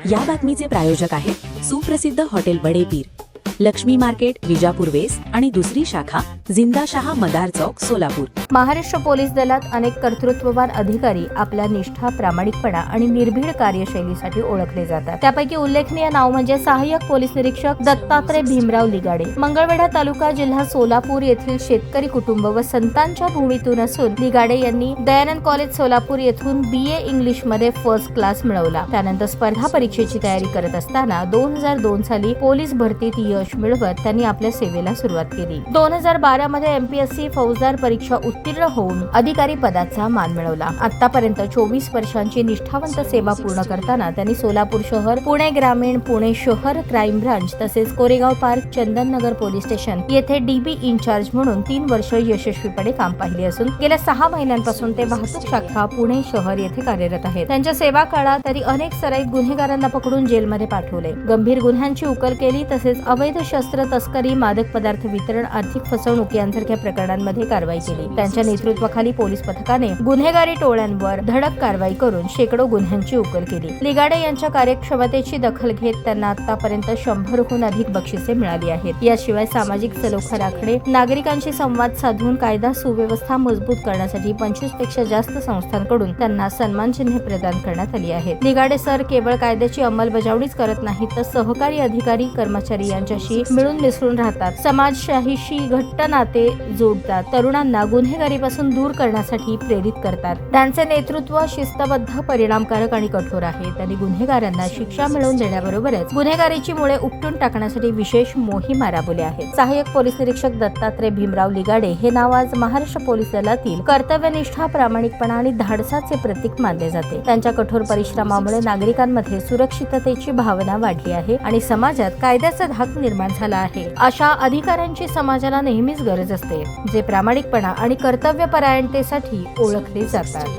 या बातमीचे प्रायोजक आहेत सुप्रसिद्ध hotel Badepeer, Laxmi market, Vijapur west आणि दुसरी शाखा जिंदाशहा मदार चौक, सोलापूर। महाराष्ट्र पोलीस दलात अनेक कर्तृत्ववान अधिकारी आपल्या निष्ठा, प्रामाणिकपणा आणि निर्भीड कार्यशैलीसाठी ओळखले जातात। त्यापैकी उल्लेखनीय नाव म्हणजे सहाय्यक पोलीस निरीक्षक दत्तात्रय भीमराव लिगाडे। मंगळवेढा तालुका, जिल्हा सोलापूर येथील शेतकरी कुटुंब व संतांच्या भूमीतून असून लिगाडे यांनी दयानंद कॉलेज सोलापूर येथून BA इंग्लिश मध्ये फर्स्ट क्लास मिळवला। त्यानंतर स्पर्धा परीक्षेची तयारी करत असताना 2002 साली पोलीस भरतीत यश मिळवत त्यांनी आपल्या सेवेला सुरुवात केली। 2012 मध्ये MPSC फौजदार परीक्षा उत्तीर्ण होऊन अधिकारी पदाचा मान मिळवला। आतापर्यंत 24 वर्षांची निष्ठावंत सेवा पूर्ण करताना त्यांनी सोलापूर शहर, पुणे ग्रामीण, पुणे शहर क्राईम ब्रांच तसेच Koregaon park, Chandannagar police station येथे DB इन्चार्ज म्हणून 3 वर्ष यशस्वीपणे काम पाहिले असून गेल्या 6 महिन्यांपासून ते वाहतूक शाखा पुणे शहर येथे कार्यरत आहेत। त्यांच्या सेवा काळात तरी अनेक सराईत गुन्हेगारांना पकडून जेलमध्ये पाठवले, गंभीर गुन्ह्यांची उकल केली तसेच अवैध शस्त्र तस्करी, मादक पदार्थ वितरण, आर्थिक फसवणूक यांसारख्या प्रकरणांमध्ये कारवाई केली। त्यांच्या नेतृत्वाखाली पोलीस पथकाने गुन्हेगारी टोळ्यांवर धडक कारवाई करून शेकडो गुन्ह्यांची उकल केली। लिगाडे यांच्या कार्यक्षमतेची दखल घेत त्यांना आतापर्यंत 100हून अधिक बक्षिसे मिळाली आहेत। याशिवाय सामाजिक सलोखा राखणे, नागरिकांशी संवाद साधून कायदा सुव्यवस्था मजबूत करण्यासाठी 25 पेक्षा जास्त संस्थांकडून त्यांना सन्मान चिन्हे प्रदान करण्यात आली आहेत। लिगाडे सर केवळ कायद्याची अंमलबजावणीच करत नाहीत, तर सहकारी अधिकारी, कर्मचारी यांच्याशी मिळून मिसळून राहतात, समाजशाहीशी घट्ट नाते जोडतात, तरुणांना गुन्हेगारीपासून दूर करण्यासाठी प्रेरित करतात। त्यांचे नेतृत्व शिस्तबद्ध, परिणामकारक आणि कठोर आहे। त्यांनी गुन्हेगारांना शिक्षा मिळवून देण्याबरोबरच गुन्हेगारीची मुळे उपटून टाकण्यासाठी विशेष मोहिमा राबवल्या आहेत। सहाय्यक पोलीस निरीक्षक दत्तात्रय भीमराव लिगाडे हे नाव आज महाराष्ट्र पोलीस दलातील कर्तव्यनिष्ठा, प्रामाणिकपणा आणि धाडसाचे प्रतीक मानले जाते। त्यांच्या कठोर परिश्रमामुळे नागरिकांमध्ये सुरक्षिततेची भावना वाढली आहे आणि समाजात कायद्याचा धाक निर्माण झाला आहे। अशा अधिकाऱ्यांची समाजाला नेहमीच गरज असते, जे प्रामाणिकपणा आणि कर्तव्यपरायणतेसाठी ओळखले जातात।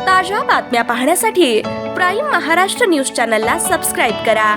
ताज्या बातम्या पाहण्यासाठी प्राईम महाराष्ट्र न्यूज चॅनलला सबस्क्राईब करा।